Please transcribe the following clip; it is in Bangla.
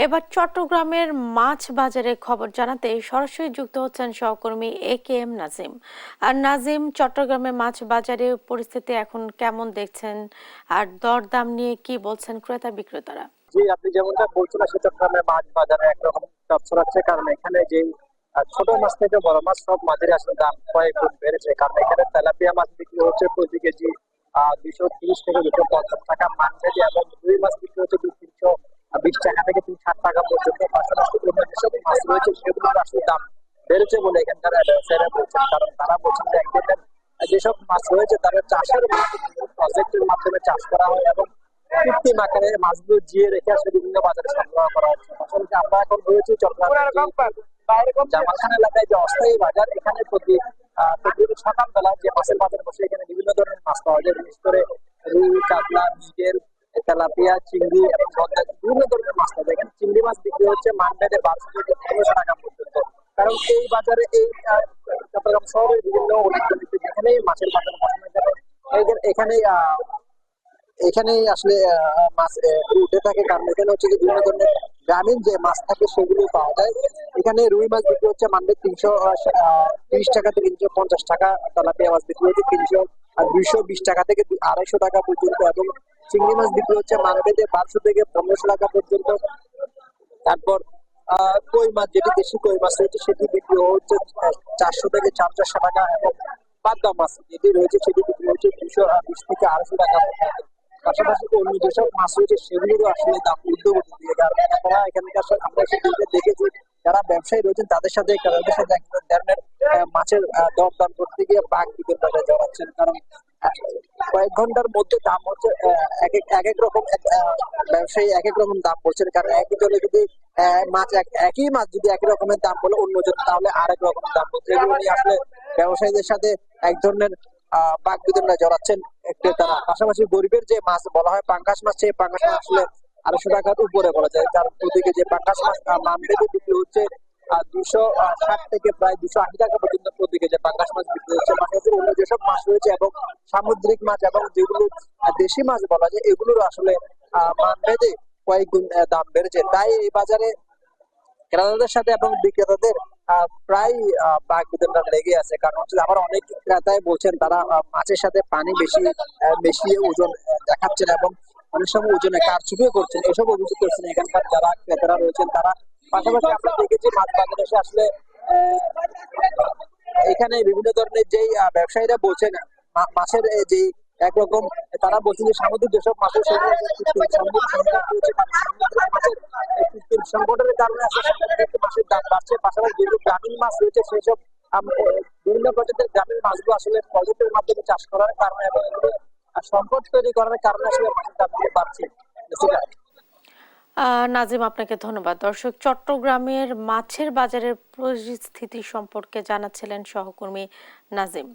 এবার চট্টগ্রামের মাছ বাজারে খবর জানাতে সরাসরি যুক্ত হচ্ছেন সহকর্মী এ.কে.এম. নাজিম। আর নাজিম, চট্টগ্রামে মাছ বাজারে পরিস্থিতি এখন কেমন দেখছেন, আর দরদাম নিয়ে কি বলছেন ক্রেতা বিক্রেতারা? জি, আপনি যেমনটা বলছিলেন, চট্টগ্রামে মাছ বাজারে একরকম চাপ ছড়াচ্ছে, কারণ এখানে যে ছোট মাছ থেকে বড় মাছ সব মাছের আসলে দাম কয়েক গুণ বেড়েছে। কারণ এখানে তেলাপিয়া মাছ বিক্রি হচ্ছে প্রতি কেজি 230 থেকে 250 টাকা মানভেদে, এবং রুই মাছ বিক্রি হচ্ছে 320 টাকা থেকে 360 টাকা পর্যন্ত। পাশাপাশি অন্য যেসব মাছ রয়েছে সেগুলোর আসলে দাম বেড়েছে বলে এখানকার ব্যবসায়ীরা বলছেন। কারণ তারা বলছেন যে একদিনের যেসব মাছ রয়েছে তাদের চাষের প্রজেক্টের মাধ্যমে চাষ করা হয়, এবং কৃত্রিম আকারে মাছগুলো জিয়ে রেখে আসলে বিভিন্ন বাজারে সরবরাহ করা হচ্ছে। পাশাপাশি আমরা এখন রয়েছি চট্টগ্রাম জামালখান এলাকায়, যে অস্থায়ী বাজার। এখানে প্রতিদিন সকালবেলা যে মাছের বাজার বসে, এখানে বিভিন্ন ধরনের মাছ পাওয়া যায়, বিশেষ করে রুই, কাতলা, মৃগেল, তেলাপিয়া, চিংড়ি এবং গলদা, বিভিন্ন ধরনের মাছ পাওয়া যায়। এখানে চিংড়ি মাছ বিক্রি হচ্ছে মানভেদে 1200 থেকে 1500 টাকা পর্যন্ত। কারণ এই বাজারে চট্টগ্রাম শহরের বিভিন্ন অলিগলিতে যেখানেই মাছের বাজার বসানো যাবে, এখানে এখানেই আসলে মাছ উঠে থাকে। কারণ এখানে হচ্ছে বিভিন্ন ধরনের গ্রামীণ যে মাছ থাকে সেগুলো পাওয়া যায়। এখানে রুই মাছ বিক্রি হচ্ছে মানবে 330 টাকা থেকে 350 টাকা, তেলাপিয়া মাছ বিক্রি হচ্ছে 220 টাকা থেকে 250 টাকা পর্যন্ত, এবং চিংড়ি মাছ বিক্রি হচ্ছে মানবেদে 1200 থেকে 1500 টাকা পর্যন্ত। তারপর কই মাছ, যেটি দেশি কই মাছ রয়েছে সেটি বিক্রি হচ্ছে 400 থেকে 450 টাকা, এবং পাবদা মাছ যেটি রয়েছে সেটি বিক্রি হচ্ছে 220 থেকে 250 টাকা। পাশাপাশি অন্য যেসব মাছ রয়েছে সেগুলোরও আসলে দাম ঊর্ধ্বগতির দিকে। কারণ তারা এখানকার আমরা সেগুলোকে দেখেছি, যারা ব্যবসায়ী রয়েছেন তাদের সাথে এক ধরনের মাছের দরদাম করতে গিয়ে বাঘ বিতরণে জড়াচ্ছেন। কারণ কয়েক ঘন্টার মধ্যে দাম হচ্ছে এক এক রকম, ব্যবসায়ী এক এক রকম দাম বলছেন। কারণ একই জনে যদি একই মাছ যদি একই রকমের দাম বলে অন্যজন, তাহলে আরেক রকম দাম বলছে। এগুলো নিয়ে আসলে ব্যবসায়ীদের সাথে এক ধরনের বাঘ বিতরণে জড়াচ্ছেন ক্রেতারা। পাশাপাশি গরিবের যে মাছ বলা হয় পাঙ্গাস মাছ, সেই পাঙ্গাস মাছ আসলে 250 টাকার উপরে বলা যায়। কারণ ওদিকে যে পাঙ্গাস মাছ মানভেদে বিক্রি হচ্ছে 260 থেকে প্রায় 280 টাকা পর্যন্ত প্রতি কেজি পাঙ্গাস মাছ বিক্রি হচ্ছে। পাশাপাশি অন্য যেসব মাছ রয়েছে এবং সামুদ্রিক মাছ এবং যেগুলো দেশি মাছ বলা যায়, এগুলোর আসলে মানভেদে কয়েক গুণ দাম বেড়েছে। তাই এই বাজারে ক্রেতাদের সাথে এবং বিক্রেতাদের প্রায় বাঘ বিতণ্ডা লেগে আছে। কারণ হচ্ছে আবার অনেক ক্রেতাই বলছেন তারা মাছের সাথে পানি বেশি মিশিয়ে ওজন দেখাচ্ছেন, এবং অনেক সময় ওজনে কারচুপিও করছেন, এসব অভিযোগ করছেন এখানকার যারা ক্রেতারা রয়েছেন তারা। পাশাপাশি আমরা দেখেছি মাছ বাজারে এসে আসলে এখানে বিভিন্ন ধরনের যেই ব্যবসায়ীরা বলছেন মাছের যে একরকম, তারা বলছেন যে সামুদ্রিক যেসব মাছের কৃত্রিম সংকটের কারণে আসলে সামুদ্রিক মাছের দাম বাড়ছে। পাশাপাশি যেগুলো গ্রামীণ মাছ রয়েছে সেসব বিভিন্ন প্রজাতির গ্রামীণ মাছগুলো আসলে প্রজেক্টের মাধ্যমে চাষ করার কারণে এবং এগুলো সংকট তৈরি করার কারণে আসলে মাছের দামগুলো বাড়ছে। নাজিম, আপনাকে ধন্যবাদ। দর্শক, চট্টগ্রামের মাছের বাজারের পরিস্থিতি সম্পর্কে জানাচ্ছিলেন সহকর্মী নাজিম।